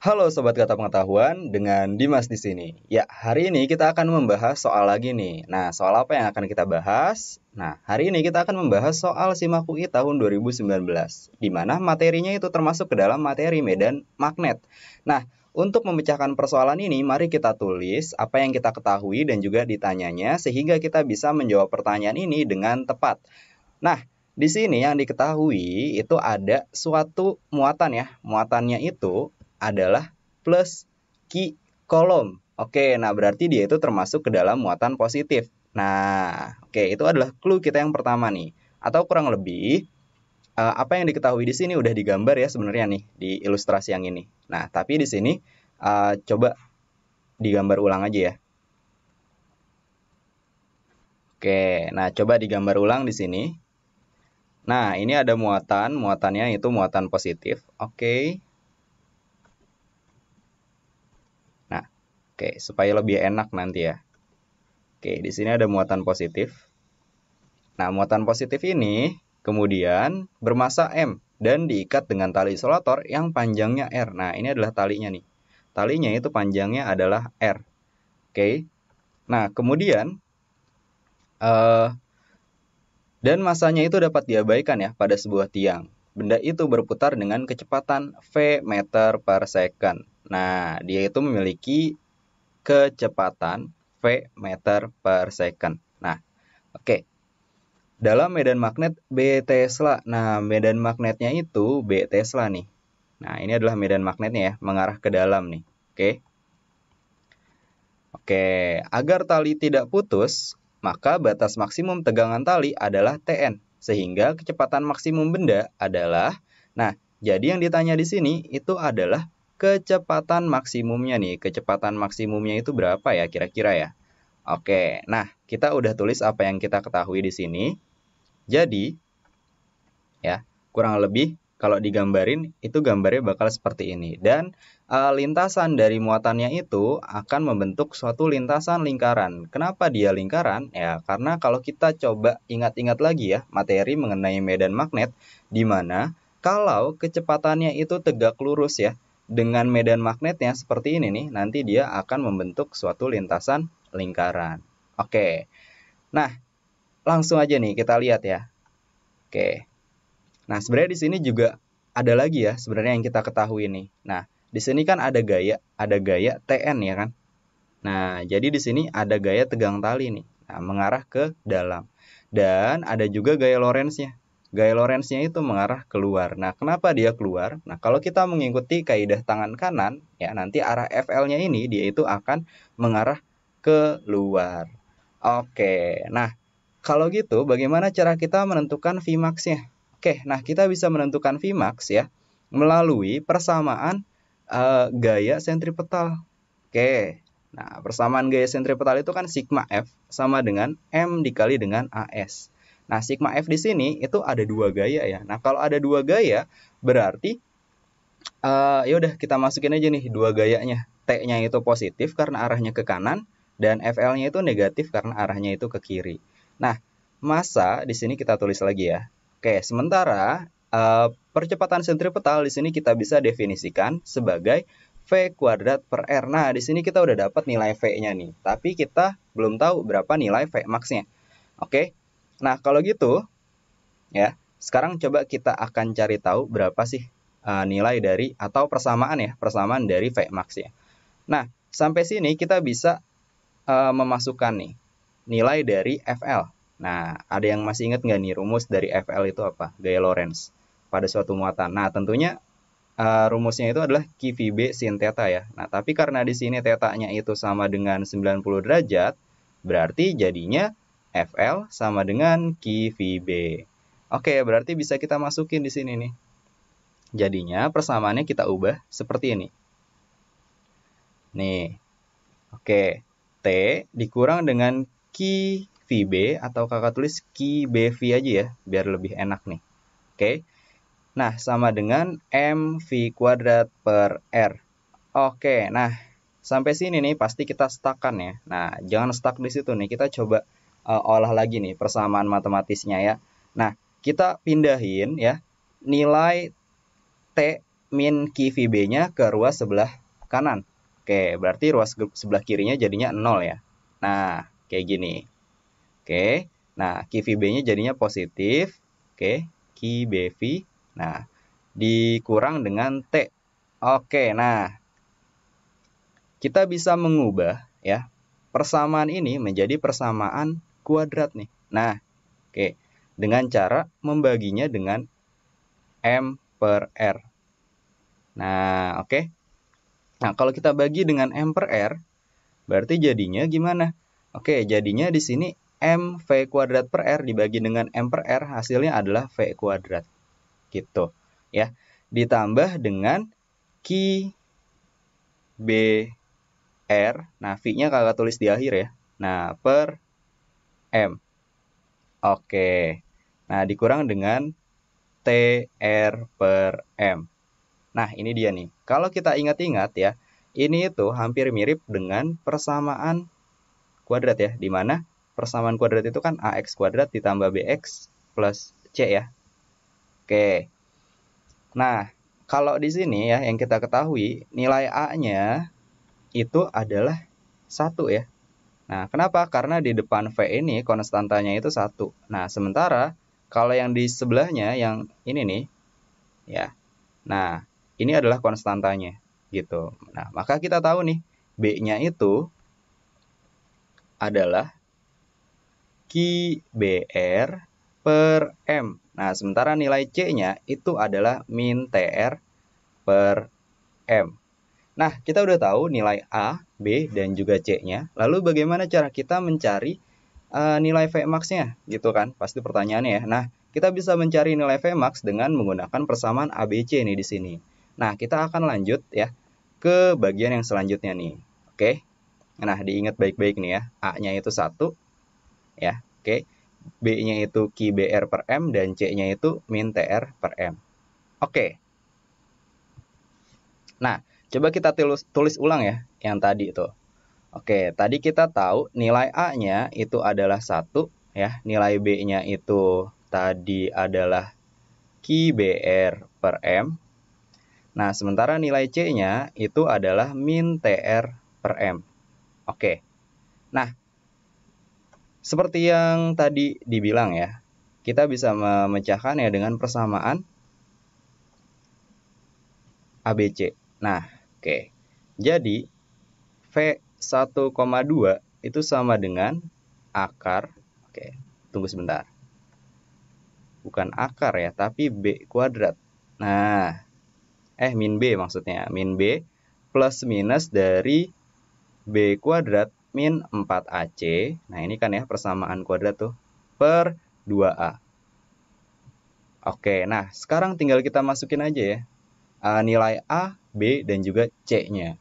Halo Sobat Kata Pengetahuan, dengan Dimas di sini. Ya, hari ini kita akan membahas soal lagi nih. Nah, soal apa yang akan kita bahas? Nah, hari ini kita akan membahas soal SIMAK UI tahun 2019, di mana materinya itu termasuk ke dalam materi medan magnet. Nah, untuk memecahkan persoalan ini, mari kita tulis apa yang kita ketahui dan juga ditanyanya, sehingga kita bisa menjawab pertanyaan ini dengan tepat. Nah, di sini yang diketahui itu ada suatu muatan ya. Muatannya itu adalah plus Q kolom. Oke, nah berarti dia itu termasuk ke dalam muatan positif. Nah, oke, itu adalah clue kita yang pertama nih. Atau kurang lebih apa yang diketahui di sini udah digambar ya sebenarnya nih di ilustrasi yang ini. Nah, tapi di sini coba digambar ulang aja ya. Oke, nah coba digambar ulang di sini. Nah, ini ada muatan, muatannya itu muatan positif. Oke. Nah, oke, supaya lebih enak nanti ya. Oke, di sini ada muatan positif. Nah, muatan positif ini kemudian bermasa M dan diikat dengan tali isolator yang panjangnya R. Nah, ini adalah talinya nih. Talinya itu panjangnya adalah R. Oke. Nah, kemudian eh, dan masanya itu dapat diabaikan ya pada sebuah tiang. Benda itu berputar dengan kecepatan V meter per second. Nah, dia itu memiliki kecepatan V meter per second. Nah, oke. Dalam medan magnet B Tesla. Nah, medan magnetnya itu B Tesla nih. Nah, ini adalah medan magnetnya ya, mengarah ke dalam nih. Oke. Oke, agar tali tidak putus, maka batas maksimum tegangan tali adalah Tn, sehingga kecepatan maksimum benda adalah, nah, jadi yang ditanya di sini itu adalah kecepatan maksimumnya nih. Kecepatan maksimumnya itu berapa ya kira-kira ya? Oke, nah, kita udah tulis apa yang kita ketahui di sini. Jadi, ya, kurang lebih kalau digambarin itu gambarnya bakal seperti ini. Dan lintasan dari muatannya itu akan membentuk suatu lintasan lingkaran. Kenapa dia lingkaran? Ya, karena kalau kita coba ingat-ingat lagi ya materi mengenai medan magnet, di mana kalau kecepatannya itu tegak lurus ya dengan medan magnetnya seperti ini nih, nanti dia akan membentuk suatu lintasan lingkaran. Oke, nah langsung aja nih kita lihat ya. Oke. Nah, sebenarnya di sini juga ada lagi ya sebenarnya yang kita ketahui nih. Nah, di sini kan ada gaya TN ya kan. Nah, jadi di sini ada gaya tegang tali nih. Nah, mengarah ke dalam. Dan ada juga gaya Lorentz-nya. Gaya Lorentz-nya itu mengarah keluar. Nah, kenapa dia keluar? Nah, kalau kita mengikuti kaidah tangan kanan, ya nanti arah FL-nya ini dia itu akan mengarah keluar. Oke, nah kalau gitu bagaimana cara kita menentukan Vmax-nya? Oke, nah kita bisa menentukan Vmax ya melalui persamaan gaya sentripetal. Oke, nah persamaan gaya sentripetal itu kan sigma F sama dengan M dikali dengan AS. Nah sigma F di sini itu ada dua gaya ya. Nah kalau ada dua gaya berarti ya udah kita masukin aja nih dua gayanya. T-nya itu positif karena arahnya ke kanan dan FL-nya itu negatif karena arahnya itu ke kiri. Nah, massa di sini kita tulis lagi ya. Oke, sementara percepatan sentripetal di sini kita bisa definisikan sebagai V kuadrat per R. Nah, di sini kita udah dapat nilai V-nya nih, tapi kita belum tahu berapa nilai V max-nya. Oke. Nah, kalau gitu ya, sekarang coba kita akan cari tahu berapa sih nilai dari atau persamaan ya, persamaan dari V max ya. Nah, sampai sini kita bisa memasukkan nih nilai dari FL. Nah, ada yang masih ingat nggak nih rumus dari FL itu apa? Gaya Lorentz pada suatu muatan. Nah, tentunya rumusnya itu adalah Q VB sin theta ya. Nah, tapi karena di sini theta-nya itu sama dengan 90 derajat, berarti jadinya FL sama dengan Q VB. Oke, berarti bisa kita masukin di sini nih. Jadinya persamaannya kita ubah seperti ini. Nih, oke. T dikurang dengan Q VB atau kakak tulis Q BV aja ya, biar lebih enak nih. Oke. Nah, sama dengan MV kuadrat per R. Oke, nah sampai sini nih pasti kita stuck-kan ya. Nah, jangan stuck di situ nih. Kita coba olah lagi nih persamaan matematisnya ya. Nah, kita pindahin ya nilai T min Q VB-nya ke ruas sebelah kanan. Oke, berarti ruas sebelah kirinya jadinya 0 ya. Nah, kayak gini. Oke, nah Q VB-nya jadinya positif. Oke, Q BV. Nah, dikurang dengan T. Oke, nah kita bisa mengubah ya persamaan ini menjadi persamaan kuadrat nih. Nah, oke, dengan cara membaginya dengan M per R. Nah, oke. Nah, kalau kita bagi dengan M per R, berarti jadinya gimana? Oke, jadinya di sini M V kuadrat per R dibagi dengan M per R, hasilnya adalah V kuadrat. Gitu, ya. Ditambah dengan Q B R, nah V-nya kakak tulis di akhir ya. Nah, per M. Oke. Nah, dikurang dengan TR per M. Nah, ini dia nih. Kalau kita ingat-ingat ya, ini itu hampir mirip dengan persamaan kuadrat ya, di mana persamaan kuadrat itu kan AX kuadrat ditambah BX plus C ya. Oke. Nah, kalau di sini ya, yang kita ketahui, nilai A-nya itu adalah 1 ya. Nah, kenapa? Karena di depan V ini konstantanya itu 1. Nah, sementara kalau yang di sebelahnya, yang ini nih, ya. Nah, ini adalah konstantanya, gitu. Nah, maka kita tahu nih, B-nya itu adalah QBR per M. Nah, sementara nilai C-nya itu adalah min TR per M. Nah, kita udah tahu nilai A, B, dan juga C-nya. Lalu bagaimana cara kita mencari nilai Vmax-nya? Gitu kan, pasti pertanyaannya ya. Nah, kita bisa mencari nilai Vmax dengan menggunakan persamaan ABC nih di sini. Nah, kita akan lanjut ya ke bagian yang selanjutnya nih. Oke. Nah, diingat baik-baik nih ya. A-nya itu 1 ya. Oke. B-nya itu QBR per M dan C-nya itu min TR per M. Oke. Nah, coba kita tulis ulang ya yang tadi itu. Oke, tadi kita tahu nilai A-nya itu adalah 1 ya. Nilai B-nya itu tadi adalah QBR per M. Nah, sementara nilai C-nya itu adalah min TR per M. Oke. Nah, seperti yang tadi dibilang ya, kita bisa memecahkannya dengan persamaan ABC. Nah, oke. Jadi, V1,2 itu sama dengan akar. Oke, tunggu sebentar. Bukan akar ya, tapi B kuadrat. Nah, min B maksudnya. Min B plus minus dari B kuadrat min 4AC. Nah, ini kan ya persamaan kuadrat tuh. Per 2A. Oke, nah sekarang tinggal kita masukin aja ya. Nilai A, B, dan juga C-nya.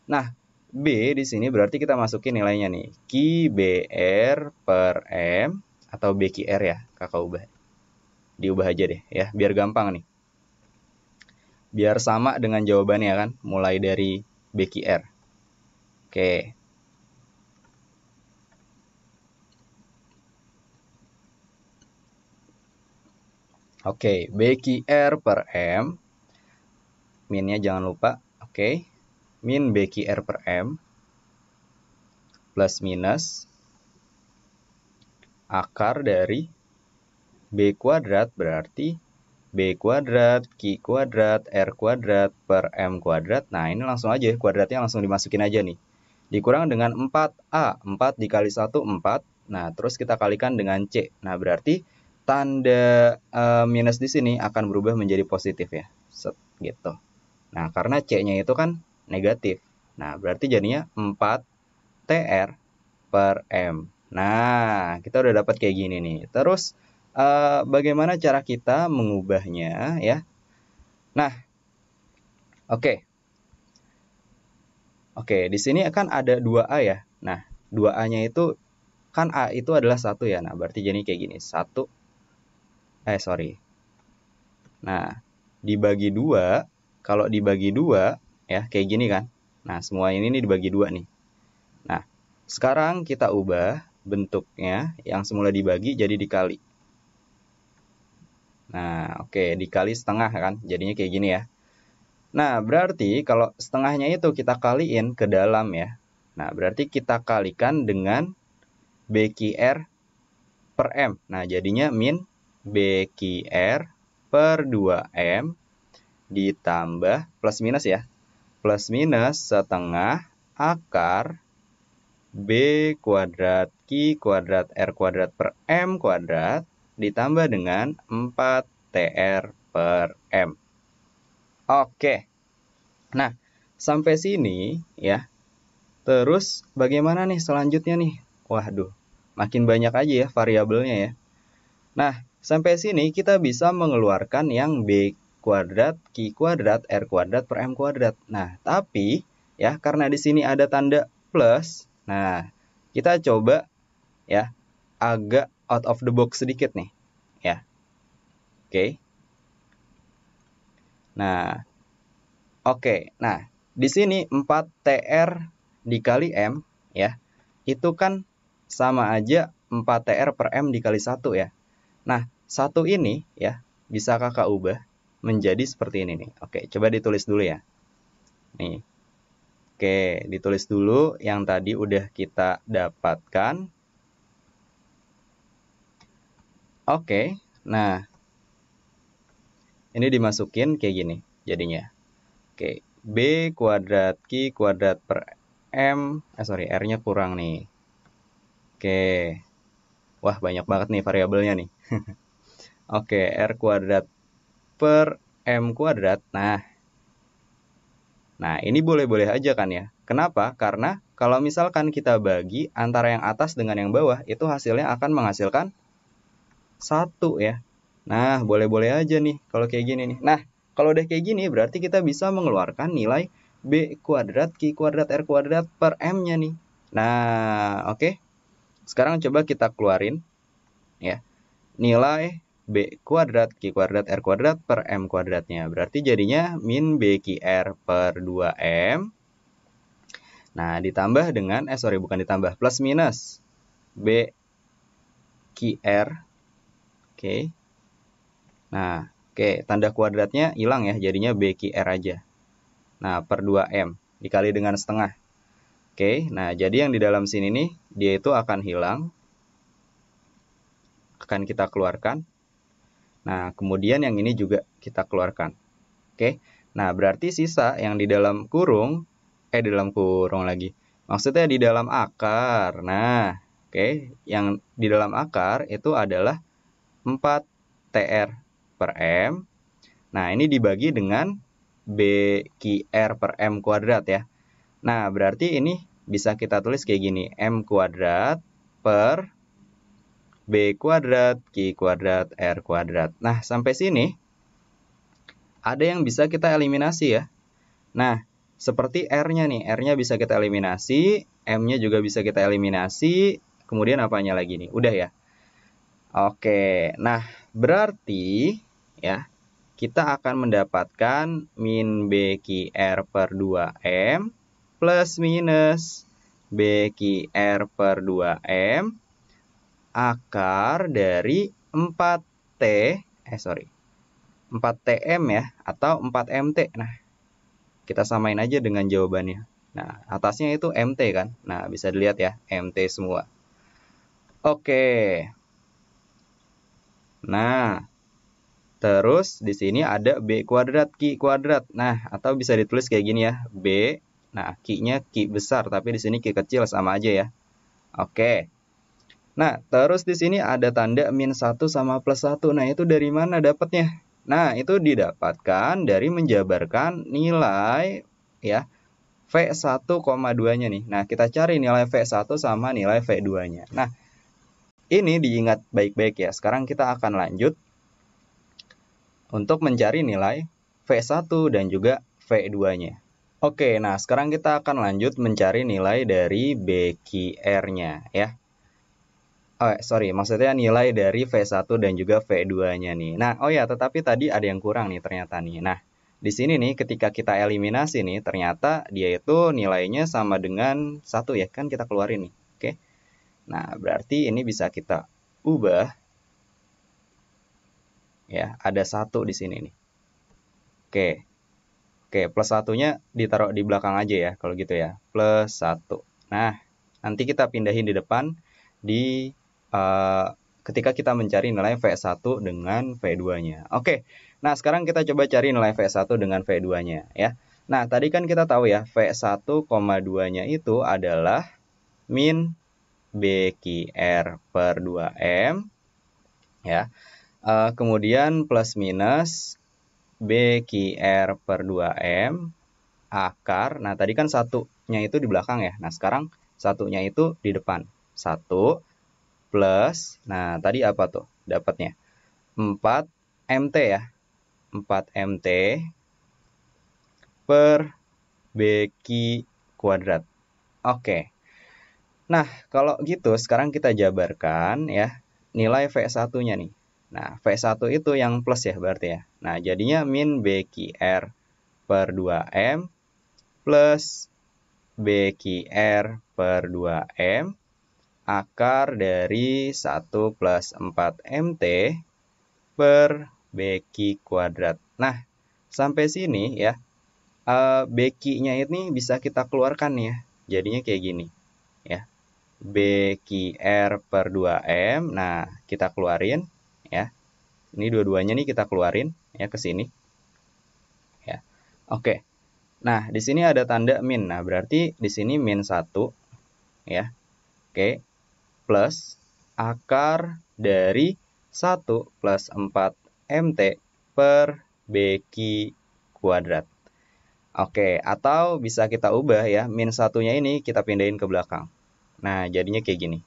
Nah, B di sini berarti kita masukin nilainya nih. QBR per M atau BQR ya, kakak ubah. Diubah aja deh ya, biar gampang nih. Biar sama dengan jawabannya kan, mulai dari BQR. Oke. Oke, BQR per M. Minnya jangan lupa. Oke. Min BQR per M plus minus akar dari B kuadrat berarti B kuadrat, Q kuadrat, R kuadrat per M kuadrat. Nah, ini langsung aja kuadratnya langsung dimasukin aja nih. Dikurang dengan 4A. 4 dikali 1, 4. Nah, terus kita kalikan dengan C. Nah, berarti tanda minus di sini akan berubah menjadi positif ya. Set, gitu. Nah, karena C-nya itu kan negatif. Nah, berarti jadinya 4 TR per M. Nah, kita udah dapat kayak gini nih. Terus, bagaimana cara kita mengubahnya ya? Nah, oke. Oke, di sini kan ada 2A ya. Nah, 2A-nya itu kan A itu adalah 1 ya. Nah, berarti jadi kayak gini. 1 sorry. Nah, dibagi 2, kalau dibagi 2 ya kayak gini kan. Nah, semua ini nih dibagi 2 nih. Nah, sekarang kita ubah bentuknya yang semula dibagi jadi dikali. Nah, oke, dikali setengah kan. Jadinya kayak gini ya. Nah, berarti kalau setengahnya itu kita kaliin ke dalam ya. Nah, berarti kita kalikan dengan BQR per M. Nah, jadinya min BQR per 2M ditambah plus minus ya. Plus minus setengah akar B kuadrat Q kuadrat R kuadrat per M kuadrat ditambah dengan 4TR per M. Oke. Nah, sampai sini ya. Terus bagaimana nih selanjutnya nih? Waduh, makin banyak aja ya variabelnya ya. Nah, sampai sini kita bisa mengeluarkan yang B kuadrat, Q kuadrat, R kuadrat per M kuadrat. Nah, tapi ya karena di sini ada tanda plus, nah kita coba ya agak out of the box sedikit nih. Ya, oke. Nah, oke. Nah, di sini 4TR dikali M ya, itu kan sama aja 4TR per M dikali 1 ya. Nah, 1 ini ya, bisa kakak ubah menjadi seperti ini nih. Oke, coba ditulis dulu ya. Nih. Oke, ditulis dulu yang tadi udah kita dapatkan. Oke, nah ini dimasukin kayak gini jadinya. Oke, B kuadrat Q kuadrat per M, R-nya kurang nih. Oke, wah banyak banget nih variabelnya nih. Oke, R kuadrat per M kuadrat. Nah, ini boleh-boleh aja kan ya. Kenapa? Karena kalau misalkan kita bagi antara yang atas dengan yang bawah, itu hasilnya akan menghasilkan 1 ya. Nah, boleh-boleh aja nih kalau kayak gini nih. Nah, kalau udah kayak gini berarti kita bisa mengeluarkan nilai B kuadrat, Q kuadrat, R kuadrat per M-nya nih. Nah, oke. Sekarang coba kita keluarin ya. Nilai B kuadrat, Q kuadrat, R kuadrat per M kuadratnya. Berarti jadinya min BQR per 2M. Nah, ditambah dengan, bukan ditambah, plus minus BQR. Oke. Nah, oke, tanda kuadratnya hilang ya, jadinya BQR aja. Nah, per 2M dikali dengan setengah. Oke, nah jadi yang di dalam sini nih, dia itu akan hilang. Akan kita keluarkan. Nah, kemudian yang ini juga kita keluarkan. Oke, nah berarti sisa yang di dalam kurung, di dalam kurung lagi. Maksudnya di dalam akar. Nah, oke, yang di dalam akar itu adalah 4TR per M. Nah, ini dibagi dengan BQR per M kuadrat ya. Nah, berarti ini bisa kita tulis kayak gini. M kuadrat per B kuadrat, Q kuadrat, R kuadrat. Nah, sampai sini ada yang bisa kita eliminasi ya. Nah, seperti R-nya nih. R-nya bisa kita eliminasi, M-nya juga bisa kita eliminasi. Kemudian apanya lagi nih? Udah ya. Oke, nah berarti ya kita akan mendapatkan min BQR per 2M plus minus BQR per 2M akar dari 4TM ya, atau 4MT. Nah, kita samain aja dengan jawabannya. Nah, atasnya itu MT kan. Nah, bisa dilihat ya, MT semua. Oke. Nah, terus di sini ada B kuadrat, Q kuadrat. Nah, atau bisa ditulis kayak gini ya, B. Nah, Q-nya Q besar, tapi di sini Q kecil sama aja ya. Oke. Nah, terus di sini ada tanda min 1 sama plus 1. Nah, itu dari mana dapatnya? Nah, itu didapatkan dari menjabarkan nilai ya V1,2-nya nih. Nah, kita cari nilai V1 sama nilai V2-nya. Nah, ini diingat baik-baik ya. Sekarang kita akan lanjut untuk mencari nilai V1 dan juga V2-nya. Oke, nah sekarang kita akan lanjut mencari nilai dari BQR-nya ya. Maksudnya nilai dari V1 dan juga V2-nya nih. Nah, tetapi tadi ada yang kurang nih ternyata nih. Nah, di sini nih ketika kita eliminasi nih, ternyata dia itu nilainya sama dengan 1 ya, kan kita keluarin nih. Oke. Nah, berarti ini bisa kita ubah. Ya, ada 1 di sini nih. Oke. Oke, plus satunya ditaruh di belakang aja ya, kalau gitu ya. Plus 1. Nah, nanti kita pindahin di depan ketika kita mencari nilai V1 dengan V2-nya. Oke, nah sekarang kita coba cari nilai V1 dengan V2-nya ya. Nah, tadi kan kita tahu ya, V1,2-nya itu adalah min BQR per 2M ya. Kemudian plus minus BQR per 2M akar. Nah, tadi kan satunya itu di belakang ya. Nah, sekarang satunya itu di depan. 1 plus, nah tadi apa tuh dapatnya? 4 MT ya. 4 MT per BQ kuadrat. Oke. Nah, kalau gitu sekarang kita jabarkan ya nilai V1-nya nih. Nah, V1 itu yang plus ya berarti ya. Nah, jadinya min BQR per 2M plus BQR per 2M akar dari 1 plus 4 MT per BQ kuadrat. Nah, sampai sini ya, BQ-nya ini bisa kita keluarkan ya. Jadinya kayak gini ya. BQR per 2M. Nah, kita keluarin ya. Ini dua-duanya nih kita keluarin ya ke sini. Ya. Oke. Nah, di sini ada tanda min. Nah, berarti di sini min 1 ya. Oke. Plus akar dari 1 plus 4 MT per BQ kuadrat. Oke, atau bisa kita ubah ya, min satunya ini kita pindahin ke belakang. Nah, jadinya kayak gini.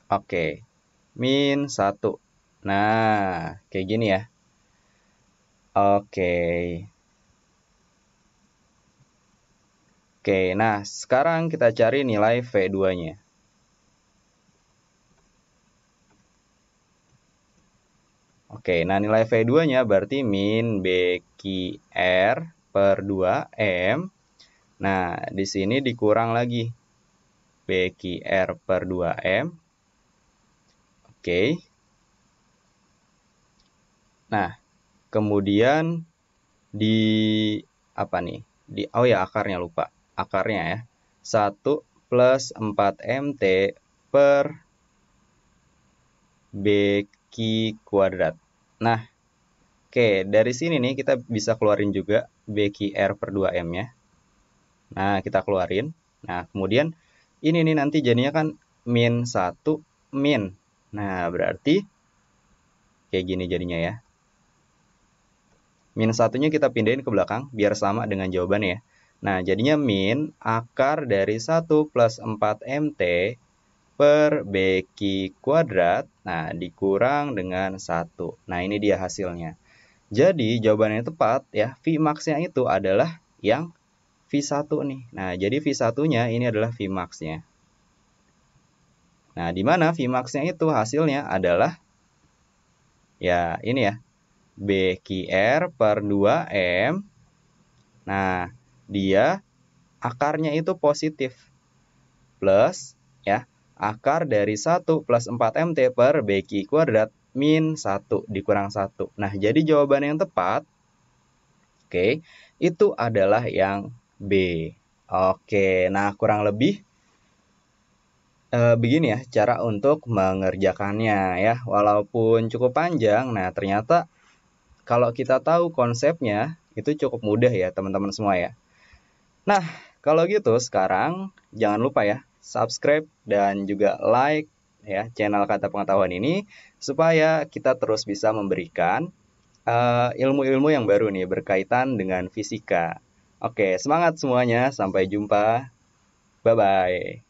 Oke, min 1. Nah, kayak gini ya. Oke. Oke, nah sekarang kita cari nilai V2-nya. Oke, nah nilai V2-nya berarti min BQR per 2M. Nah, di sini dikurang lagi BQR per 2M. Oke. Nah, kemudian di apa nih? Oh ya, akarnya lupa. Akarnya ya. 1 plus 4 MT per BQ kuadrat. Nah, oke, dari sini nih kita bisa keluarin juga BQR per 2M-nya. Nah, kita keluarin. Nah, kemudian ini nih nanti jadinya kan min 1 min. Nah, berarti kayak gini jadinya ya. Min satunya kita pindahin ke belakang biar sama dengan jawabannya ya. Nah, jadinya min akar dari 1 plus 4 MT per BQ kuadrat. Nah, dikurang dengan 1. Nah, ini dia hasilnya. Jadi, jawabannya tepat ya. Vmax-nya itu adalah yang V1 nih. Nah, jadi V1-nya ini adalah Vmax-nya. Nah, di mana Vmax-nya itu hasilnya adalah ya ini ya. BQR per 2M. Nah, dia akarnya itu positif. Plus ya, akar dari 1 plus 4 MT per BQ kuadrat min 1 dikurang 1. Nah, jadi jawaban yang tepat, oke, itu adalah yang B. Oke, nah kurang lebih begini ya cara untuk mengerjakannya ya. Walaupun cukup panjang, nah ternyata kalau kita tahu konsepnya itu cukup mudah ya teman-teman semua ya. Nah, kalau gitu sekarang jangan lupa ya subscribe dan juga like ya channel Kata Pengetahuan ini supaya kita terus bisa memberikan ilmu-ilmu yang baru nih berkaitan dengan fisika. Oke, semangat semuanya, sampai jumpa. Bye bye.